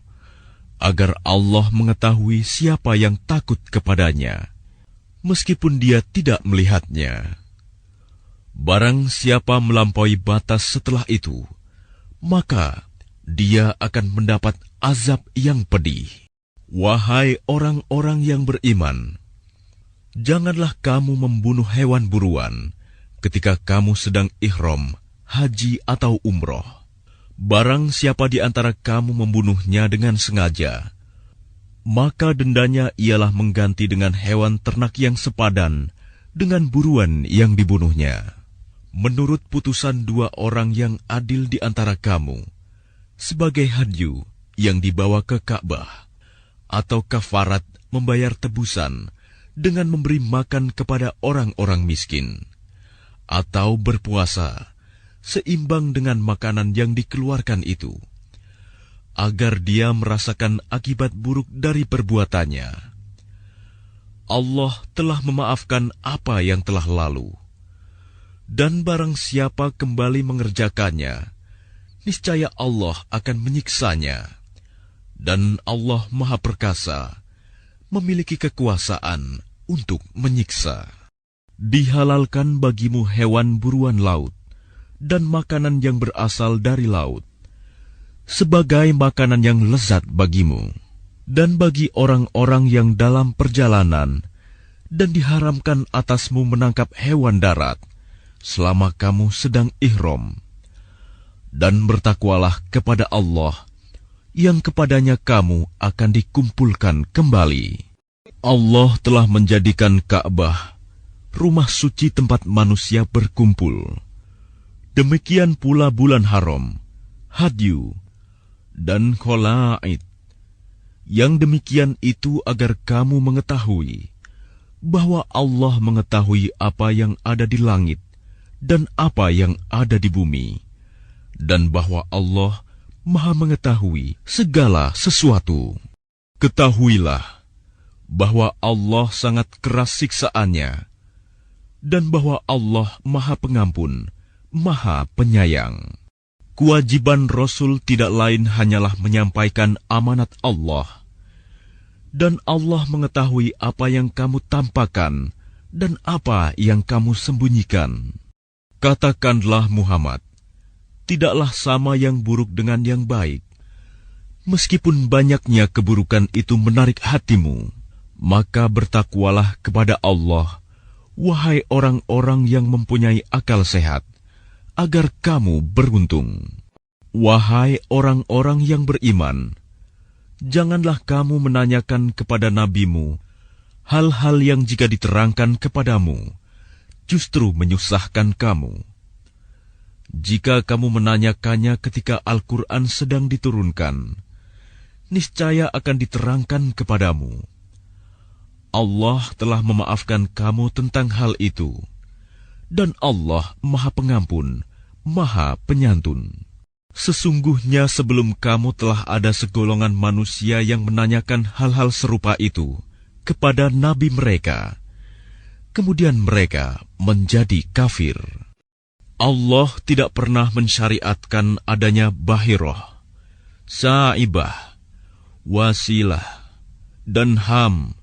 agar Allah mengetahui siapa yang takut kepadanya, meskipun dia tidak melihatnya. Barang siapa melampaui batas setelah itu, maka dia akan mendapat azab yang pedih. Wahai orang-orang yang beriman, janganlah kamu membunuh hewan buruan ketika kamu sedang ihram, haji atau umroh. Barang siapa di antara kamu membunuhnya dengan sengaja, maka dendanya ialah mengganti dengan hewan ternak yang sepadan dengan buruan yang dibunuhnya. Menurut putusan dua orang yang adil di antara kamu, sebagai hadyu yang dibawa ke Ka'bah, atau kafarat membayar tebusan dengan memberi makan kepada orang-orang miskin, atau berpuasa seimbang dengan makanan yang dikeluarkan itu, agar dia merasakan akibat buruk dari perbuatannya. Allah telah memaafkan apa yang telah lalu. Dan barang siapa kembali mengerjakannya, niscaya Allah akan menyiksanya. Dan Allah Maha Perkasa, memiliki kekuasaan untuk menyiksa. Dihalalkan bagimu hewan buruan laut dan makanan yang berasal dari laut, sebagai makanan yang lezat bagimu, dan bagi orang-orang yang dalam perjalanan, dan diharamkan atasmu menangkap hewan darat, selama kamu sedang ihram. Dan bertakwalah kepada Allah, yang kepadanya kamu akan dikumpulkan kembali. Allah telah menjadikan Ka'bah rumah suci tempat manusia berkumpul. Demikian pula bulan haram, hadyu, dan kholaid. Yang demikian itu agar kamu mengetahui bahwa Allah mengetahui apa yang ada di langit dan apa yang ada di bumi, dan bahwa Allah Maha mengetahui segala sesuatu. Ketahuilah bahwa Allah sangat keras siksaannya, dan bahwa Allah Maha Pengampun, Maha Penyayang. Kewajiban Rasul tidak lain hanyalah menyampaikan amanat Allah, dan Allah mengetahui apa yang kamu tampakkan dan apa yang kamu sembunyikan. Katakanlah Muhammad, tidaklah sama yang buruk dengan yang baik. Meskipun banyaknya keburukan itu menarik hatimu, maka bertakwalah kepada Allah, wahai orang-orang yang mempunyai akal sehat, agar kamu beruntung. Wahai orang-orang yang beriman, janganlah kamu menanyakan kepada nabimu hal-hal yang jika diterangkan kepadamu, justru menyusahkan kamu. Jika kamu menanyakannya ketika Al-Quran sedang diturunkan, niscaya akan diterangkan kepadamu. Allah telah memaafkan kamu tentang hal itu, dan Allah Maha Pengampun, Maha Penyantun. Sesungguhnya sebelum kamu telah ada segolongan manusia yang menanyakan hal-hal serupa itu kepada nabi mereka. Kemudian mereka menjadi kafir. Allah tidak pernah mensyariatkan adanya bahiroh, sa'ibah, wasilah, dan ham.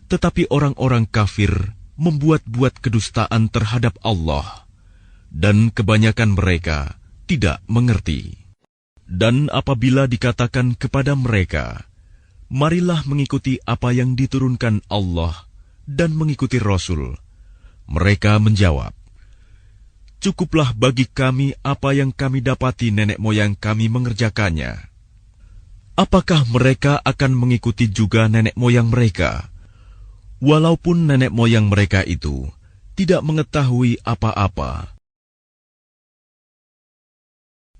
Tetapi orang-orang kafir membuat-buat kedustaan terhadap Allah, dan kebanyakan mereka tidak mengerti. Dan apabila dikatakan kepada mereka, marilah mengikuti apa yang diturunkan Allah dan mengikuti Rasul, mereka menjawab, cukuplah bagi kami apa yang kami dapati nenek moyang kami mengerjakannya. Apakah mereka akan mengikuti juga nenek moyang mereka, walaupun nenek moyang mereka itu tidak mengetahui apa-apa?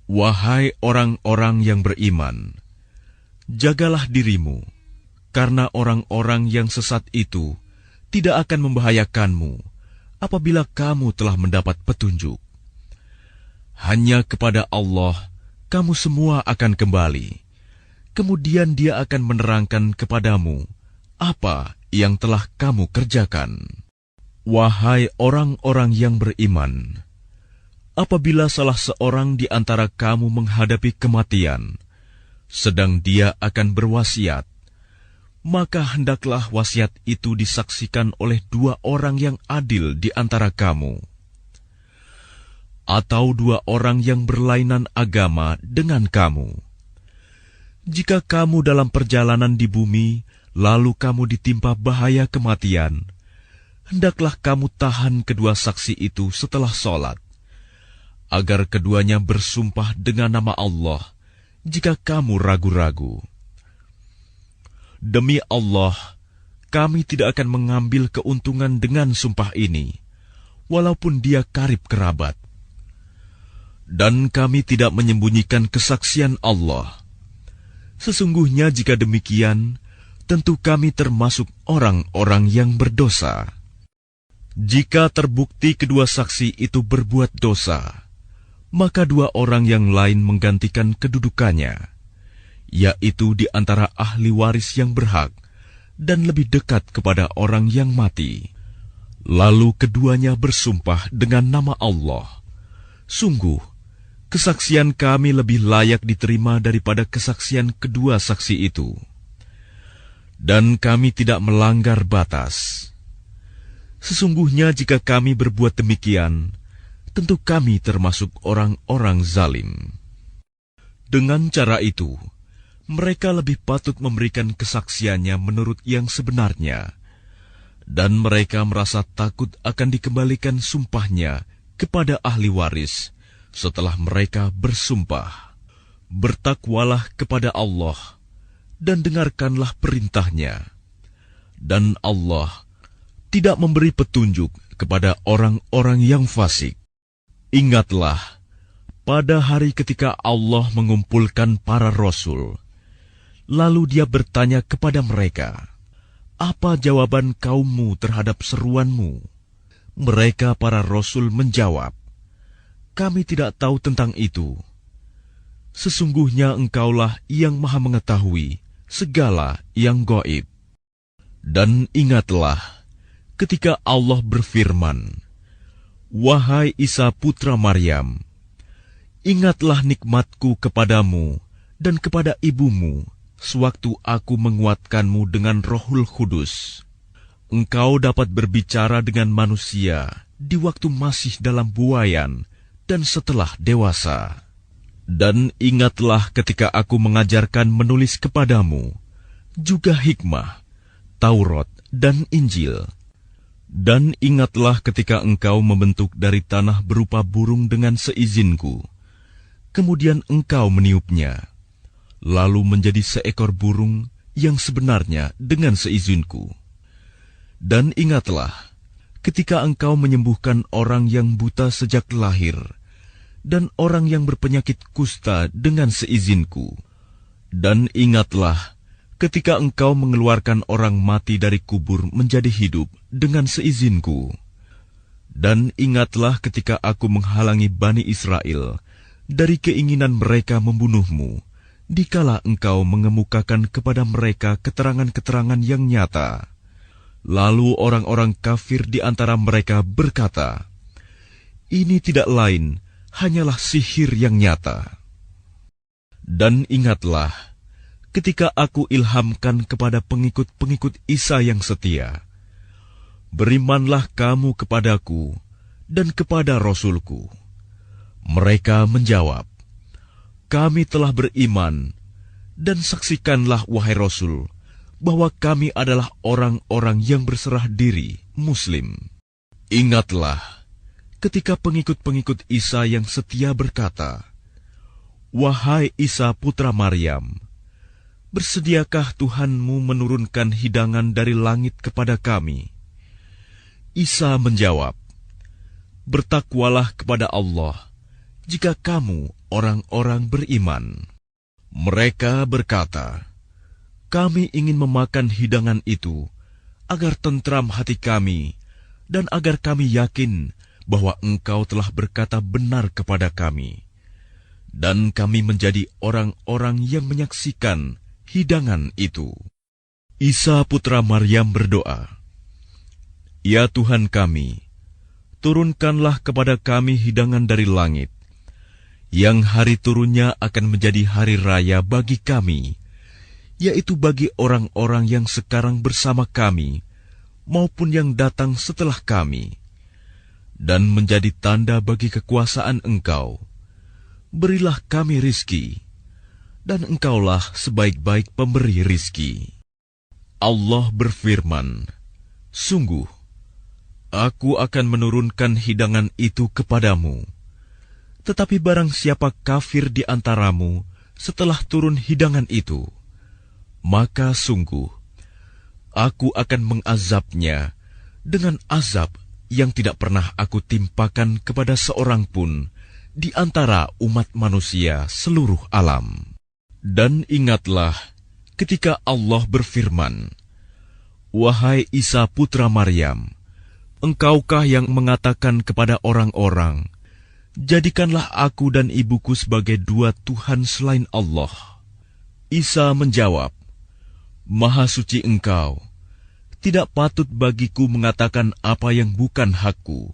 Wahai orang-orang yang beriman, jagalah dirimu, karena orang-orang yang sesat itu tidak akan membahayakanmu apabila kamu telah mendapat petunjuk. Hanya kepada Allah kamu semua akan kembali. Kemudian Dia akan menerangkan kepadamu apa yang telah kamu kerjakan. Wahai orang-orang yang beriman, apabila salah seorang di antara kamu menghadapi kematian, sedang dia akan berwasiat, maka hendaklah wasiat itu disaksikan oleh 2 orang yang adil di antara kamu, atau 2 orang yang berlainan agama dengan kamu. Jika kamu dalam perjalanan di bumi, lalu kamu ditimpa bahaya kematian, hendaklah kamu tahan kedua saksi itu setelah sholat, agar keduanya bersumpah dengan nama Allah jika kamu ragu-ragu. Demi Allah, kami tidak akan mengambil keuntungan dengan sumpah ini, walaupun dia karib kerabat. Dan kami tidak menyembunyikan kesaksian Allah. Sesungguhnya jika demikian, tentu kami termasuk orang-orang yang berdosa. Jika terbukti kedua saksi itu berbuat dosa, maka 2 orang yang lain menggantikan kedudukannya, yaitu di antara ahli waris yang berhak dan lebih dekat kepada orang yang mati. Lalu keduanya bersumpah dengan nama Allah, sungguh, kesaksian kami lebih layak diterima daripada kesaksian kedua saksi itu. Dan kami tidak melanggar batas. Sesungguhnya jika kami berbuat demikian, tentu kami termasuk orang-orang zalim. Dengan cara itu, mereka lebih patut memberikan kesaksiannya menurut yang sebenarnya, dan mereka merasa takut akan dikembalikan sumpahnya kepada ahli waris setelah mereka bersumpah. Bertakwalah kepada Allah dan dengarkanlah perintahnya, dan Allah tidak memberi petunjuk kepada orang-orang yang fasik. Ingatlah, pada hari ketika Allah mengumpulkan para rasul, lalu Dia bertanya kepada mereka, apa jawaban kaummu terhadap seruanmu? Mereka para rasul menjawab, kami tidak tahu tentang itu. Sesungguhnya Engkaulah yang Maha mengetahui segala yang gaib. Dan ingatlah ketika Allah berfirman, wahai Isa putra Maryam, ingatlah nikmatku kepadamu dan kepada ibumu sewaktu aku menguatkanmu dengan Rohul Kudus. Engkau dapat berbicara dengan manusia di waktu masih dalam buayan dan setelah dewasa. Dan ingatlah ketika aku mengajarkan menulis kepadamu, juga hikmah, Taurat, dan Injil. Dan ingatlah ketika engkau membentuk dari tanah berupa burung dengan seizinku, kemudian engkau meniupnya, lalu menjadi seekor burung yang sebenarnya dengan seizinku. Dan ingatlah, ketika engkau menyembuhkan orang yang buta sejak lahir, dan orang yang berpenyakit kusta dengan seizinku. Dan ingatlah, ketika engkau mengeluarkan orang mati dari kubur menjadi hidup dengan seizinku. Dan ingatlah ketika aku menghalangi Bani Israel dari keinginan mereka membunuhmu, dikala engkau mengemukakan kepada mereka keterangan-keterangan yang nyata. Lalu orang-orang kafir di antara mereka berkata, "Ini tidak lain, hanyalah sihir yang nyata." Dan ingatlah, ketika aku ilhamkan kepada pengikut-pengikut Isa yang setia, "Berimanlah kamu kepadaku dan kepada Rasulku." Mereka menjawab, "Kami telah beriman, dan saksikanlah wahai Rasul, bahwa kami adalah orang-orang yang berserah diri, Muslim." Ingatlah, ketika pengikut-pengikut Isa yang setia berkata, "Wahai Isa putra Maryam, bersediakah Tuhanmu menurunkan hidangan dari langit kepada kami?" Isa menjawab, "Bertakwalah kepada Allah, jika kamu orang-orang beriman." Mereka berkata, "Kami ingin memakan hidangan itu, agar tentram hati kami, dan agar kami yakin bahwa Engkau telah berkata benar kepada kami, dan kami menjadi orang-orang yang menyaksikan hidangan itu." Isa putra Maryam berdoa, "Ya Tuhan kami, turunkanlah kepada kami hidangan dari langit, yang hari turunnya akan menjadi hari raya bagi kami, yaitu bagi orang-orang yang sekarang bersama kami, maupun yang datang setelah kami, dan menjadi tanda bagi kekuasaan Engkau. Berilah kami rizki, dan Engkaulah sebaik-baik pemberi rizki." Allah berfirman, "Sungguh, Aku akan menurunkan hidangan itu kepadamu. Tetapi barang siapa kafir di antaramu setelah turun hidangan itu, maka sungguh, Aku akan mengazabnya dengan azab yang tidak pernah Aku timpakan kepada seorang pun di antara umat manusia seluruh alam." Dan ingatlah ketika Allah berfirman, "Wahai Isa putra Maryam, engkaukah yang mengatakan kepada orang-orang, 'Jadikanlah aku dan ibuku sebagai dua Tuhan selain Allah'?" Isa menjawab, "Maha suci Engkau, tidak patut bagiku mengatakan apa yang bukan hakku.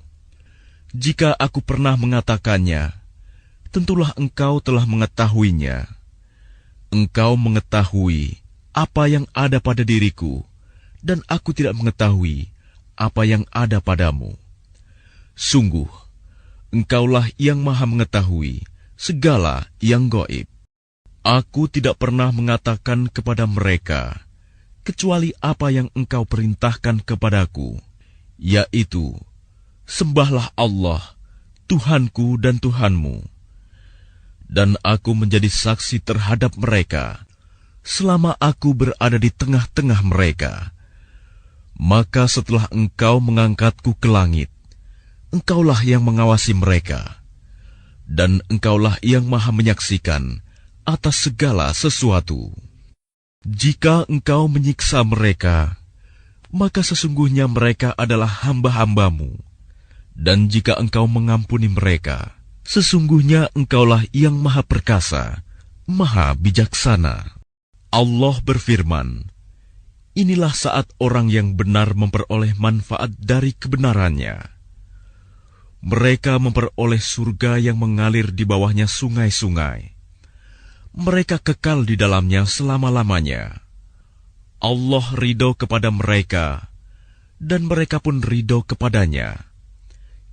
Jika aku pernah mengatakannya, tentulah Engkau telah mengetahuinya. Engkau mengetahui apa yang ada pada diriku, dan aku tidak mengetahui apa yang ada padamu. Sungguh, Engkaulah yang maha mengetahui segala yang gaib. Aku tidak pernah mengatakan kepada mereka, kecuali apa yang Engkau perintahkan kepadaku, yaitu, sembahlah Allah, Tuhanku dan Tuhanmu. Dan aku menjadi saksi terhadap mereka, selama aku berada di tengah-tengah mereka. Maka setelah Engkau mengangkatku ke langit, Engkaulah yang mengawasi mereka, dan Engkaulah yang maha menyaksikan atas segala sesuatu. Jika Engkau menyiksa mereka, maka sesungguhnya mereka adalah hamba-hambamu. Dan jika Engkau mengampuni mereka, sesungguhnya Engkaulah yang maha perkasa, maha bijaksana." Allah berfirman, "Inilah saat orang yang benar memperoleh manfaat dari kebenarannya. Mereka memperoleh surga yang mengalir di bawahnya sungai-sungai. Mereka kekal di dalamnya selama-lamanya. Allah ridho kepada mereka, dan mereka pun ridho kepadanya.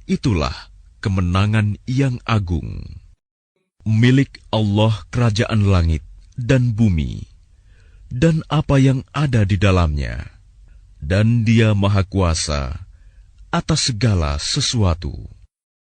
Itulah kemenangan yang agung. Milik Allah kerajaan langit dan bumi, dan apa yang ada di dalamnya, dan Dia maha kuasa atas segala sesuatu."